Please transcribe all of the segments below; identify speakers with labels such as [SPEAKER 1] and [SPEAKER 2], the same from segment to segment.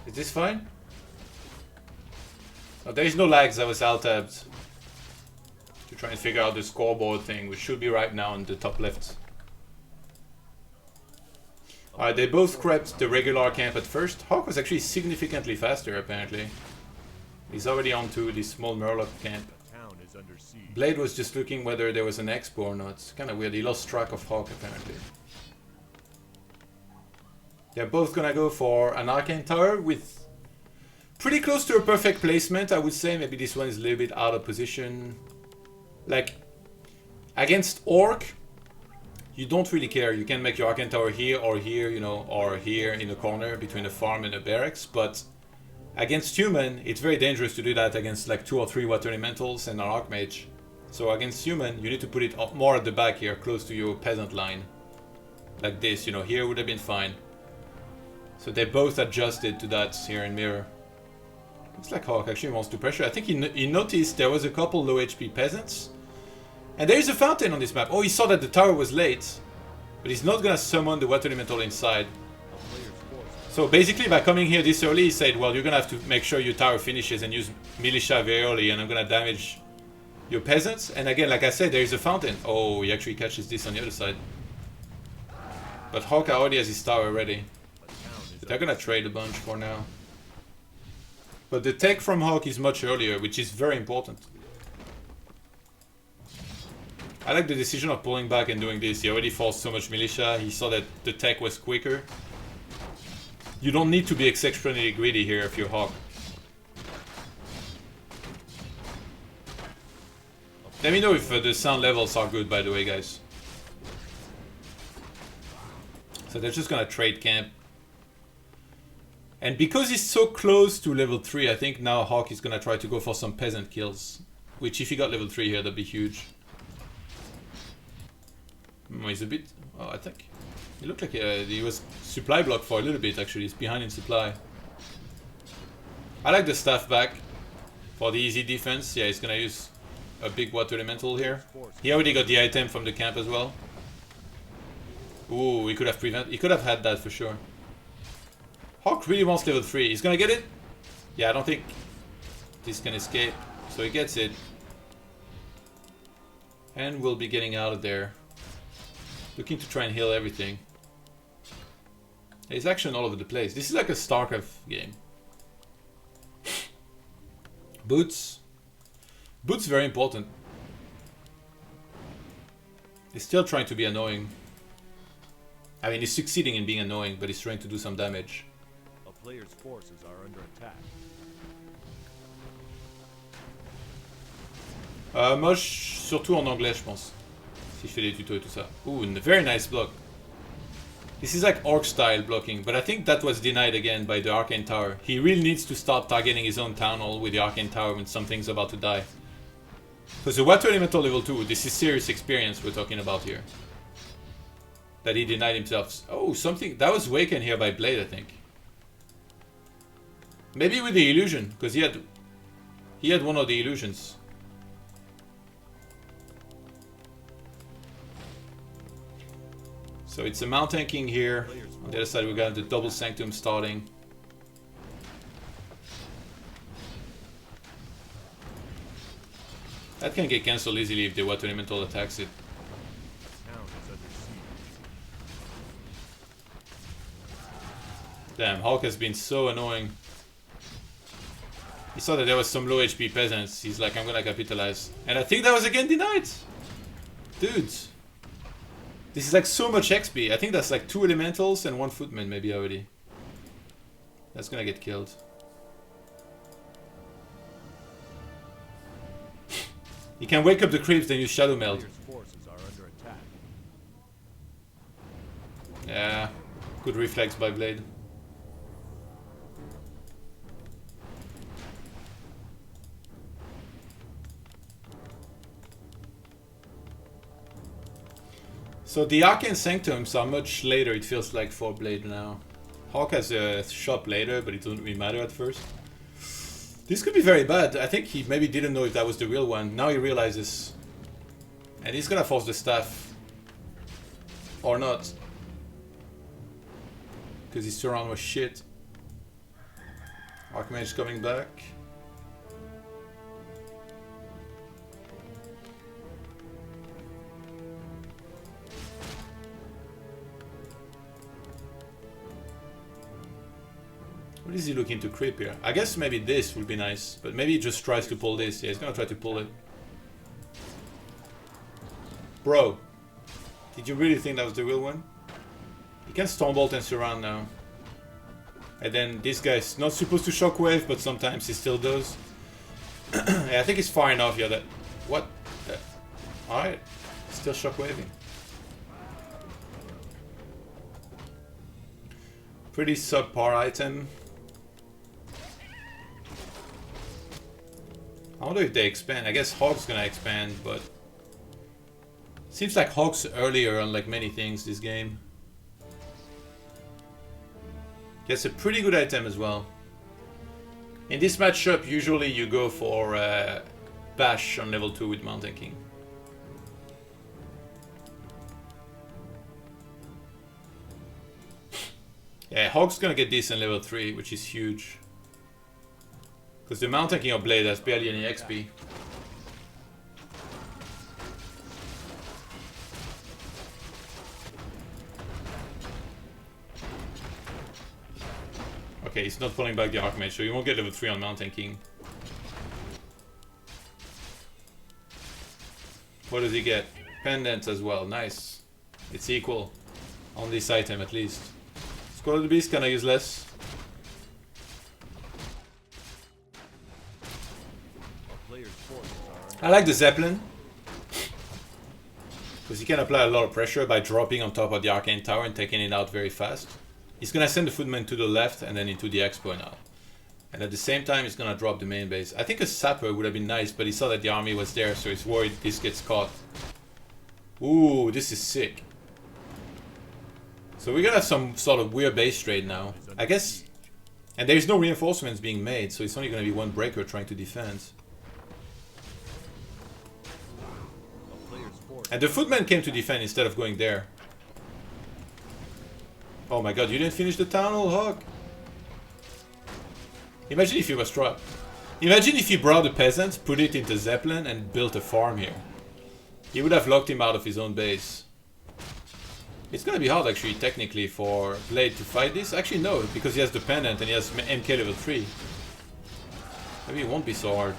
[SPEAKER 1] Is this fine? Oh, there is no lags. I was alt-tabbed to try and figure out the scoreboard thing, which should be right now on the top left. Alright, they both crept the regular camp at first. HawK was actually significantly faster, apparently. He's already on to the small Murloc camp. Blade was just looking whether there was an expo or not. It's kind of weird. He lost track of HawK, apparently. They're both gonna go for an Arcane Tower with pretty close to a perfect placement, I would say. Maybe this one is a little bit out of position. Like, against Orc, you don't really care. You can make your Arcane Tower here, you know, or here in the corner between a farm and a barracks. But against human, it's very dangerous to do that against like 2 or 3 Water Elementals and an Archmage. So against human, you need to put it up more at the back here, close to your peasant line. Like this, you know, here would have been fine. So they both adjusted to that here in mirror. Looks like HawK actually wants to pressure. I think he noticed there was a couple low HP peasants. And there is a fountain on this map. Oh, he saw that the tower was late. But he's not gonna summon the Water Elemental inside. So basically by coming here this early, he said, well, you're gonna have to make sure your tower finishes and use militia very early, and I'm gonna damage your peasants. And again, like I said, there is a fountain. Oh, he actually catches this on the other side. But HawK already has his tower ready. But they're gonna trade a bunch for now. But the tech from HawK is much earlier, which is very important. I like the decision of pulling back and doing this. He already forced so much militia. He saw that the tech was quicker. You don't need to be exceptionally greedy here if you're HawK. Let me know if the sound levels are good, by the way, guys. So they're just gonna trade camp. And because he's so close to level 3, I think now HawK is gonna try to go for some peasant kills. Which if he got level 3 here, that'd be huge. He's a bit... Oh, I think... He looked like he was supply blocked for a little bit, actually. He's behind in supply. I like the staff back for the easy defense. Yeah, he's gonna use a big Water Elemental here. He already got the item from the camp as well. Ooh, he could have had that for sure. HawK really wants level 3. He's gonna get it? Yeah, I don't think this can escape. So he gets it. And we'll be getting out of there. Looking to try and heal everything. There's action all over the place. This is like a StarCraft game. Boots. Boots very important. He's still trying to be annoying. I mean, he's succeeding in being annoying, but he's trying to do some damage.
[SPEAKER 2] A player's forces are under attack.
[SPEAKER 1] Moche, surtout en anglais, je pense. Si je fais des tutos et tout ça. Ooh, a very nice block. This is like Orc style blocking, but I think that was denied again by the Arcane Tower. He really needs to start targeting his own town hall with the Arcane Tower when something's about to die. Because the Water Elemental level 2, this is serious experience we're talking about here. That he denied himself. Oh, something... That was Waken here by Blade, I think. Maybe with the illusion, because he had one of the illusions. So it's a Mountain King here. On the other side we got the double Sanctum starting. That can get cancelled easily if the Water Elemental attacks it. Damn, HawK has been so annoying. He saw that there was some low HP peasants. He's like, I'm gonna capitalize. And I think that was again denied. Dudes. This is like so much XP. I think that's like 2 elementals and 1 footman maybe already. That's gonna get killed. You can wake up the creeps, then use Shadow Meld. Yeah, good reflex by Blade. So the Arcane Sanctums are much later, it feels like, for Blade now. HawK has a shop later, but it doesn't really matter at first. This could be very bad. I think he maybe didn't know if that was the real one. Now he realizes. And he's gonna force the staff. Or not. Because his surround was shit. Archmage coming back. What is he looking to creep here? I guess maybe this would be nice, but maybe he just tries to pull this. Yeah, he's gonna try to pull it. Bro, did you really think that was the real one? He can Stormbolt and Surround now. And then this guy's not supposed to Shockwave, but sometimes he still does. Yeah, I think it's far enough here that... What? Alright, still Shockwaving. Pretty subpar item. I wonder if they expand. I guess HawK's gonna expand, but... Seems like HawK's earlier on like many things this game. Gets a pretty good item as well. In this matchup, usually you go for Bash on level 2 with Mountain King. Yeah, HawK's gonna get this in level 3, which is huge. Because the Mountain King of Blade has barely any XP. Okay, he's not pulling back the Archmage, so you won't get level 3 on Mountain King. What does he get? Pendant as well, nice. It's equal. On this item at least. Squad of the Beast kinda useless. I like the Zeppelin. Because he can apply a lot of pressure by dropping on top of the Arcane Tower and taking it out very fast. He's gonna send the Footman to the left and then into the Expo now. And at the same time, he's gonna drop the main base. I think a Sapper would have been nice, but he saw that the army was there, so he's worried this gets caught. Ooh, this is sick. So we're gonna have some sort of weird base trade now, I guess. And there's no reinforcements being made, so it's only gonna be one breaker trying to defend. And the Footman came to defend instead of going there. Oh my god, you didn't finish the town hall, HawK? Imagine if he was trapped. Imagine if he brought a peasant, put it into Zeppelin, and built a farm here. He would have locked him out of his own base. It's gonna be hard actually, technically, for Blade to fight this. Actually no, because he has the pendant and he has MK level 3. Maybe it won't be so hard.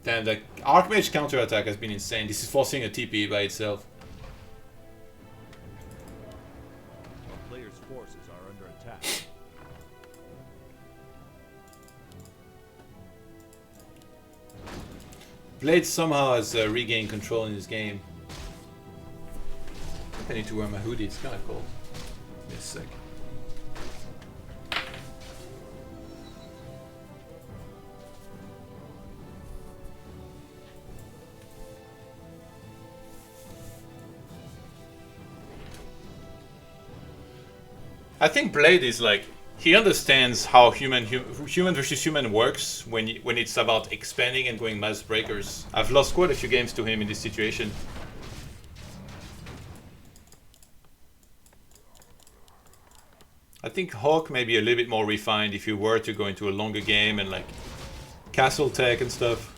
[SPEAKER 1] Damn, the Archmage counterattack has been insane. This is forcing a TP by itself.
[SPEAKER 2] A player's forces are under attack.
[SPEAKER 1] Blade somehow has regained control in this game. I think I need to wear my hoodie, it's kinda cold. Give me a sec. I think Blade is like, he understands how human versus human works when it's about expanding and going mass breakers. I've lost quite a few games to him in this situation. I think HawK may be a little bit more refined if you were to go into a longer game and like castle tech and stuff.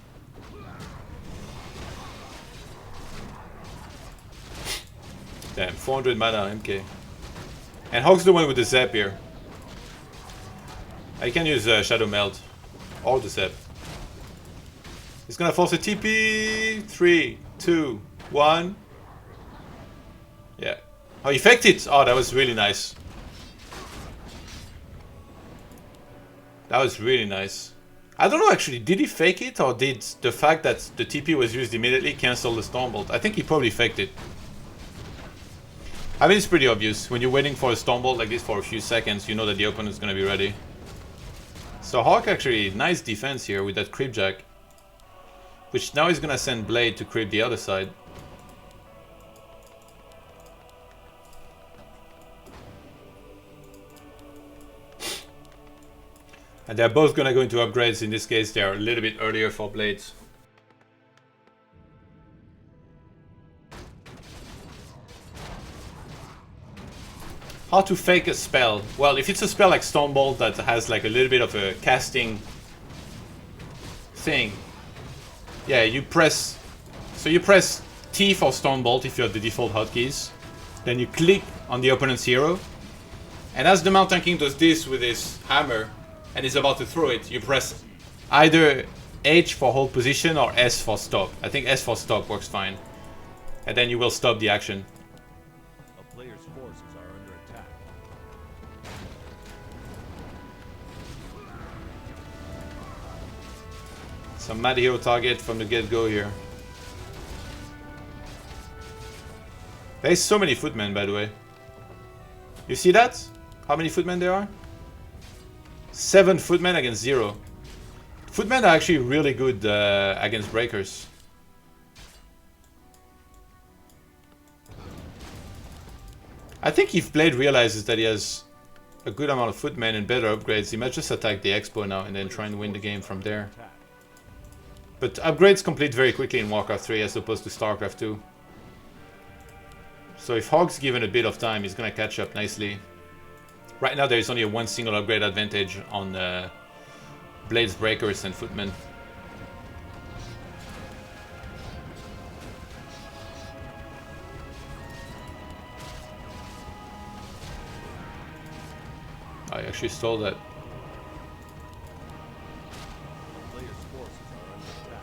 [SPEAKER 1] Damn, 400 mana MK. And HawK's the one with the Zap here. I can use Shadow Melt. Or the Zap. He's gonna force a TP. 3, 2, 1. Yeah. Oh, he faked it! Oh, that was really nice. That was really nice. I don't know actually, did he fake it? Or did the fact that the TP was used immediately cancel the Stormbolt? I think he probably faked it. I mean, it's pretty obvious. When you're waiting for a Stormbolt like this for a few seconds, you know that the opponent's gonna be ready. So HawK actually, nice defense here with that Creepjack. Which now is gonna send Blade to creep the other side. And they're both gonna go into upgrades. In this case, they are a little bit earlier for Blades. How to fake a spell. Well, if it's a spell like Stormbolt that has like a little bit of a casting thing. Yeah, you press... So you press T for Stormbolt if you have the default hotkeys. Then you click on the opponent's hero. And as the Mountain King does this with his hammer and is about to throw it, you press either H for hold position or S for stop. I think S for stop works fine. And then you will stop the action.
[SPEAKER 2] A player's forces are under attack.
[SPEAKER 1] Some mad hero target from the get-go here. There's so many footmen, by the way. You see that? How many footmen there are? 7 footmen against 0. Footmen are actually really good against breakers. I think if Blade realizes that he has a good amount of footmen and better upgrades, he might just attack the Expo now and then try and win the game from there. But upgrades complete very quickly in Warcraft 3 as opposed to Starcraft 2. So if HawK's given a bit of time, he's gonna catch up nicely. Right now there is only a 1 single upgrade advantage on Blade's breakers and footmen. I actually stole that.
[SPEAKER 2] A player's forces are under attack.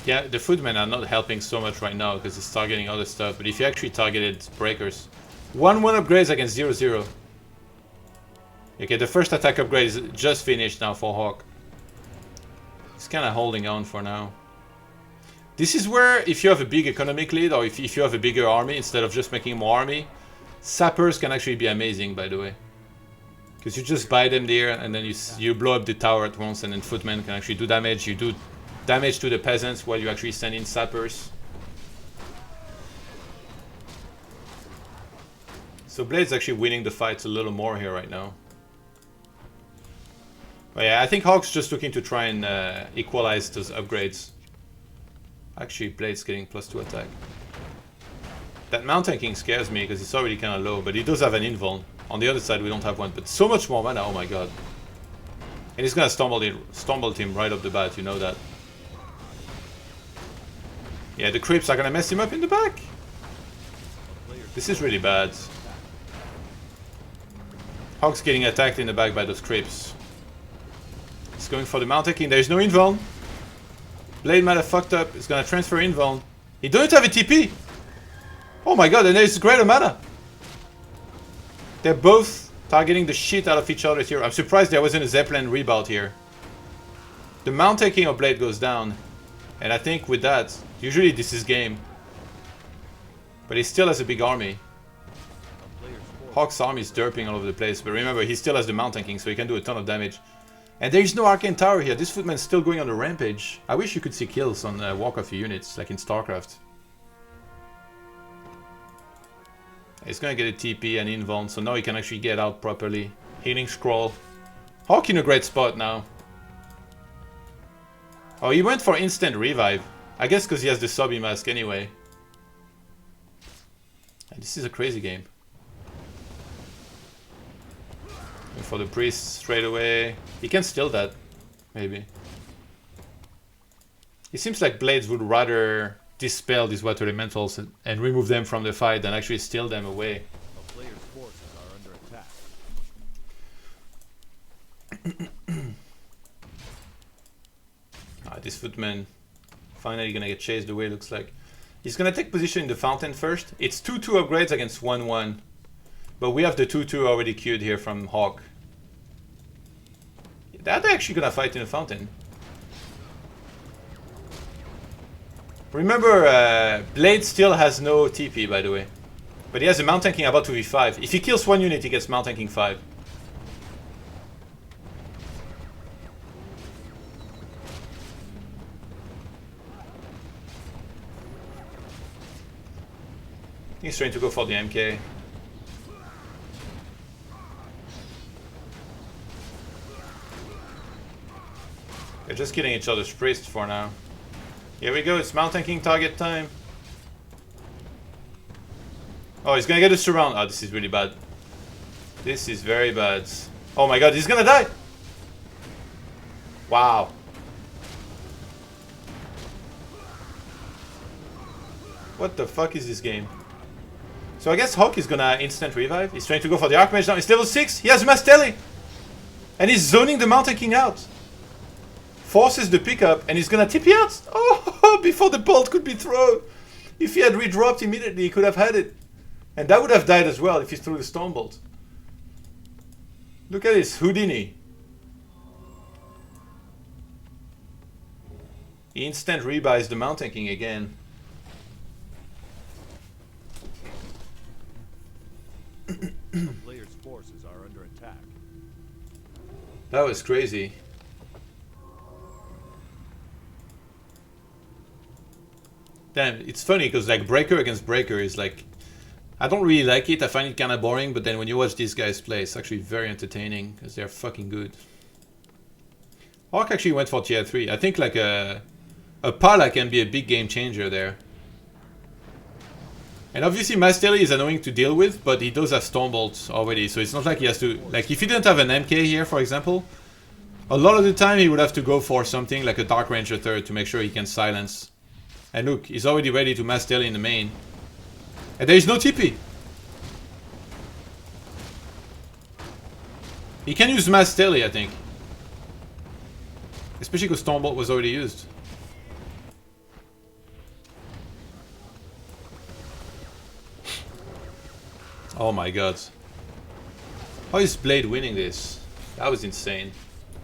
[SPEAKER 1] Yeah, the footmen are not helping so much right now because it's targeting other stuff. But if you actually targeted breakers, 1-1 upgrades against 0-0. Okay, the first attack upgrade is just finished now for HawK. He's kind of holding on for now. This is where, if you have a big economic lead or if you have a bigger army instead of just making more army, sappers can actually be amazing, by the way. Because you just buy them there and then you blow up the tower at once, and then footmen can actually do damage. You do damage to the peasants while you actually send in sappers. So Blade's actually winning the fights a little more here right now. But yeah, I think HawK's just looking to try and equalize those upgrades. Actually, Blade's getting +2 attack. That Mountain King scares me because it's already kind of low, but he does have an invuln. On the other side, we don't have one, but so much more mana, oh my god. And he's gonna Stormbolt him right off the bat, you know that. Yeah, the creeps are gonna mess him up in the back. This is really bad. HawK's getting attacked in the back by those creeps. He's going for the Mountain King, there's no invuln. Blade might have fucked up. He's gonna transfer invuln. He don't have a TP! Oh my god, and there's greater mana! They're both targeting the shit out of each other here. I'm surprised there wasn't a Zeppelin rebound here. The Mountain King of Blade goes down. And I think with that, usually this is game. But he still has a big army. HawK's army is derping all over the place. But remember, he still has the Mountain King, so he can do a ton of damage. And there is no Arcane Tower here. This footman's still going on a rampage. I wish you could see kills on Warcraft units, like in Starcraft. He's gonna get a TP and invuln, so now he can actually get out properly. Healing Scroll. HawK in a great spot now. Oh, he went for instant revive. I guess because he has the Sobby mask anyway. And this is a crazy game. Going for the priest straight away. He can steal that, maybe. It seems like Blades would rather dispel these water elementals and remove them from the fight than actually steal them away.
[SPEAKER 2] A player's forces are under attack.
[SPEAKER 1] This footman finally gonna get chased away, looks like. He's gonna take position in the fountain first. It's 2-2 upgrades against 1-1. But we have the 2-2 already queued here from HawK. They're actually gonna fight in the fountain. Remember, Blade still has no TP, by the way. But he has a Mountain King about to v5. If he kills one unit, he gets Mountain King 5. He's trying to go for the MK. They're just killing each other's priests for now. Here we go, it's Mountain King target time. Oh, he's gonna get a surround. Oh, this is really bad. This is very bad. Oh my god, he's gonna die! Wow. What the fuck is this game? So I guess HawK is gonna instant revive. He's trying to go for the Archmage now. He's level 6. He has Mastelli! And he's zoning the Mountain King out. Forces the pickup and he's gonna TP out! Oh, before the bolt could be thrown! If he had redropped immediately, he could have had it. And that would have died as well if he threw the Stormbolt. Look at this, Houdini. He instant rebuys the Mountain King again.
[SPEAKER 2] The player's forces are under attack.
[SPEAKER 1] That was crazy. Damn, it's funny because like breaker against breaker is like, I don't really like it. I find it kind of boring, but then when you watch these guys play, it's actually very entertaining because they're fucking good. HawK actually went for tier 3. I think like a Pala can be a big game changer there. And obviously Mastelli is annoying to deal with, but he does have Stormbolt already, so it's not like he has to... Like, if he didn't have an MK here, for example, a lot of the time he would have to go for something like a Dark Ranger 3rd to make sure he can silence. And look, he's already ready to Mastelli in the main. And there is no TP! He can use Mastelli, I think. Especially because Stormbolt was already used. Oh my god. How is Blade winning this? That was insane.